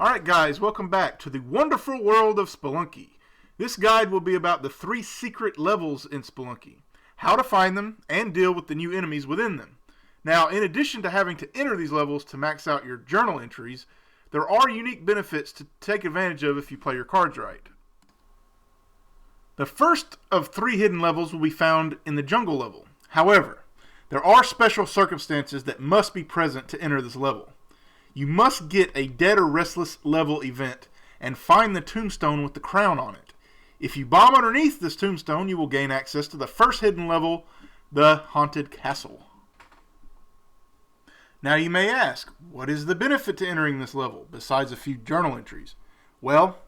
Alright guys, welcome back to the wonderful world of Spelunky. This guide will be about the 3 secret levels in Spelunky, how to find them, and deal with the new enemies within them. Now, in addition to having to enter these levels to max out your journal entries, there are unique benefits to take advantage of if you play your cards right. The first of 3 hidden levels will be found in the jungle level. However, there are special circumstances that must be present to enter this level. You must get a Dead or Restless level event and find the tombstone with the crown on it. If you bomb underneath this tombstone, you will gain access to the first hidden level, the Haunted Castle. Now you may ask, what is the benefit to entering this level, besides a few journal entries? Well,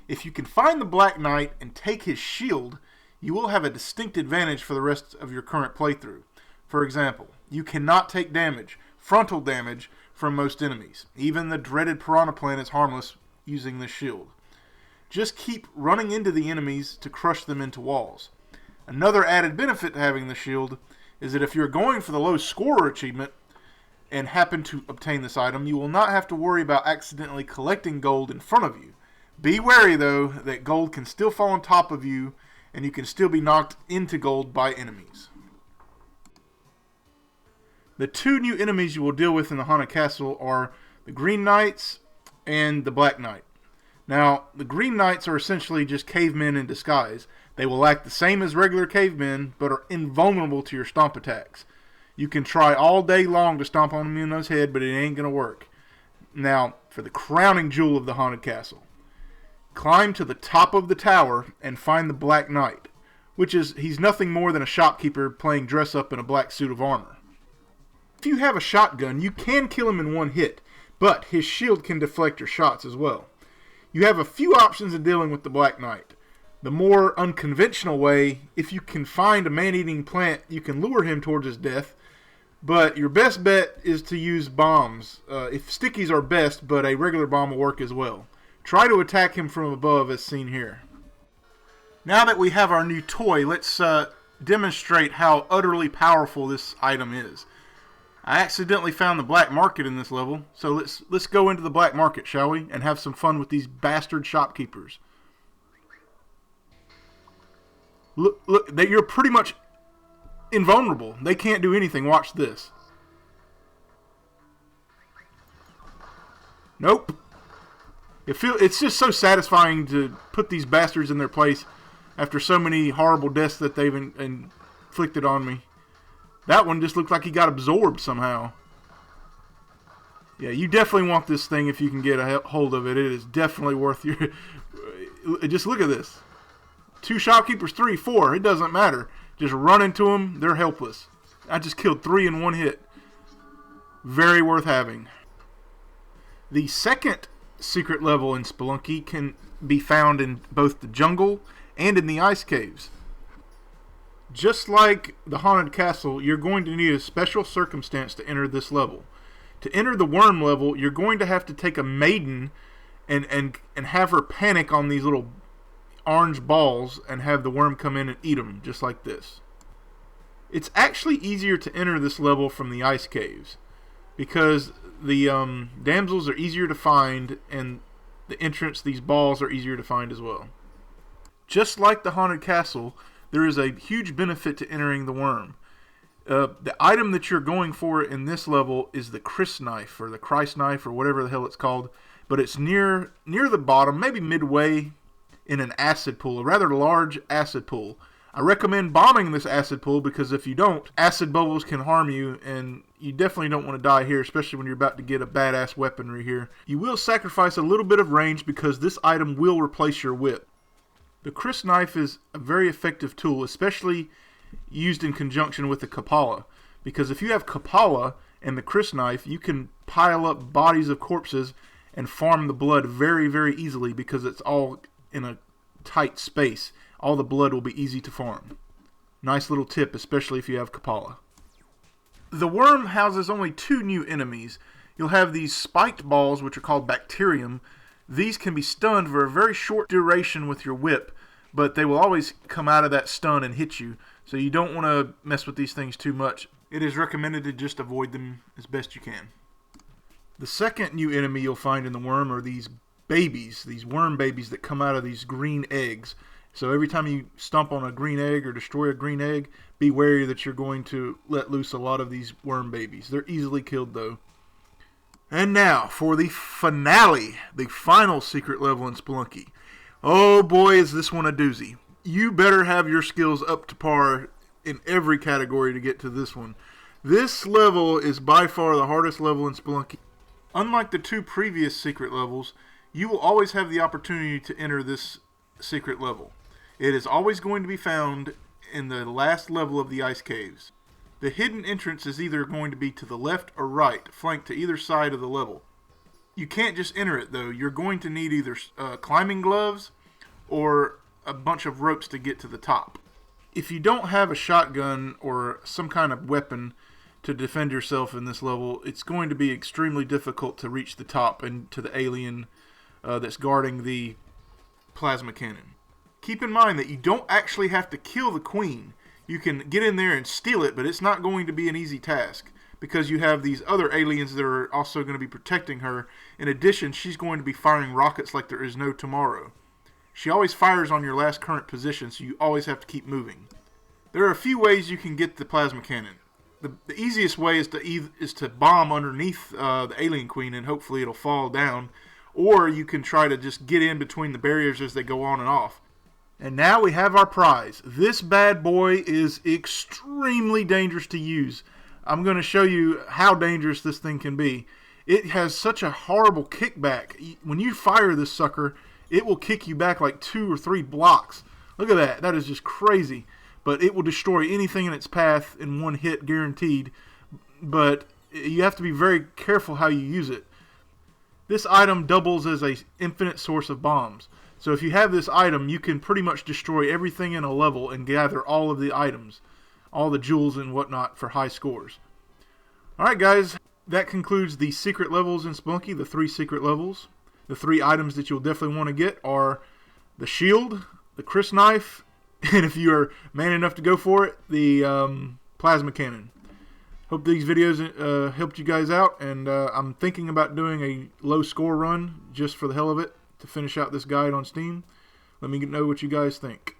if you can find the Black Knight and take his shield, you will have a distinct advantage for the rest of your current playthrough. For example, you cannot take damage, frontal damage, from most enemies. Even the dreaded Piranha Plant is harmless using this shield. Just keep running into the enemies to crush them into walls. Another added benefit to having the shield is that if you're going for the low scorer achievement and happen to obtain this item, you will not have to worry about accidentally collecting gold in front of you. Be wary though that gold can still fall on top of you and you can still be knocked into gold by enemies. The 2 new enemies you will deal with in the Haunted Castle are the Green Knights and the Black Knight. Now, the Green Knights are essentially just cavemen in disguise. They will act the same as regular cavemen, but are invulnerable to your stomp attacks. You can try all day long to stomp on them in those head, but it ain't going to work. Now, for the crowning jewel of the Haunted Castle. Climb to the top of the tower and find the Black Knight, he's nothing more than a shopkeeper playing dress up in a black suit of armor. If you have a shotgun, you can kill him in one hit, but his shield can deflect your shots as well. You have a few options in dealing with the Black Knight. The more unconventional way, if you can find a man-eating plant, you can lure him towards his death, but your best bet is to use bombs. If stickies are best, but a regular bomb will work as well. Try to attack him from above as seen here. Now that we have our new toy, let's demonstrate how utterly powerful this item is. I accidentally found the black market in this level, so let's go into the black market, shall we? And have some fun with these bastard shopkeepers. Look, you're pretty much invulnerable. They can't do anything. Watch this. Nope. It's just so satisfying to put these bastards in their place after so many horrible deaths that they've inflicted on me. That one just looked like he got absorbed somehow. Yeah, you definitely want this thing if you can get a hold of it. It is definitely worth your... Just look at this. 2 shopkeepers, 3, 4. It doesn't matter. Just run into them. They're helpless. I just killed 3 in one hit. Very worth having. The second secret level in Spelunky can be found in both the jungle and in the ice caves. Just like the Haunted Castle, you're going to need a special circumstance to enter this level. To enter the worm level, you're going to have to take a maiden and have her panic on these little orange balls and have the worm come in and eat them, just like this. It's actually easier to enter this level from the ice caves because the damsels are easier to find and the entrance, these balls, are easier to find as well. Just like the Haunted Castle, there is a huge benefit to entering the worm. The item that you're going for in this level is the Christ knife, or the Christ knife, or whatever the hell it's called. But it's near the bottom, maybe midway in an acid pool, a rather large acid pool. I recommend bombing this acid pool because if you don't, acid bubbles can harm you, and you definitely don't want to die here, especially when you're about to get a badass weaponry here. You will sacrifice a little bit of range because this item will replace your whip. The Christ knife is a very effective tool, especially used in conjunction with the Kapala. Because if you have Kapala and the Christ knife, you can pile up bodies of corpses and farm the blood very, very easily because it's all in a tight space. All the blood will be easy to farm. Nice little tip, especially if you have Kapala. The worm houses only 2 new enemies. You'll have these spiked balls, which are called bacterium. These can be stunned for a very short duration with your whip, but they will always come out of that stun and hit you, so you don't want to mess with these things too much. It is recommended to just avoid them as best you can. The second new enemy you'll find in the worm are these babies, these worm babies that come out of these green eggs. So every time you stomp on a green egg or destroy a green egg, be wary that you're going to let loose a lot of these worm babies. They're easily killed though. And now for the finale, the final secret level in Spelunky. Oh boy, is this one a doozy. You better have your skills up to par in every category to get to this one. This level is by far the hardest level in Spelunky. Unlike the 2 previous secret levels, you will always have the opportunity to enter this secret level. It is always going to be found in the last level of the ice caves. The hidden entrance is either going to be to the left or right, flanked to either side of the level. You can't just enter it though. You're going to need either climbing gloves or a bunch of ropes to get to the top. If you don't have a shotgun or some kind of weapon to defend yourself in this level, it's going to be extremely difficult to reach the top and to the alien that's guarding the plasma cannon. Keep in mind that you don't actually have to kill the queen. You can get in there and steal it, but it's not going to be an easy task because you have these other aliens that are also going to be protecting her. In addition, she's going to be firing rockets like there is no tomorrow. She always fires on your last current position, so you always have to keep moving. There are a few ways you can get the plasma cannon. The easiest way is to bomb underneath the alien queen and hopefully it'll fall down. Or you can try to just get in between the barriers as they go on and off. And now we have our prize. This bad boy is extremely dangerous to use. I'm going to show you how dangerous this thing can be. It has such a horrible kickback. When you fire this sucker, it will kick you back like 2 or 3 blocks. Look at that. That is just crazy. But it will destroy anything in its path in one hit, guaranteed. But you have to be very careful how you use it. This item doubles as an infinite source of bombs. So if you have this item, you can pretty much destroy everything in a level and gather all of the items, all the jewels and whatnot for high scores. Alright guys, that concludes the secret levels in Spelunky, the 3 secret levels. The 3 items that you'll definitely want to get are the shield, the Chris knife, and if you are man enough to go for it, the plasma cannon. Hope these videos helped you guys out, and I'm thinking about doing a low score run just for the hell of it to finish out this guide on Steam. Let me know what you guys think.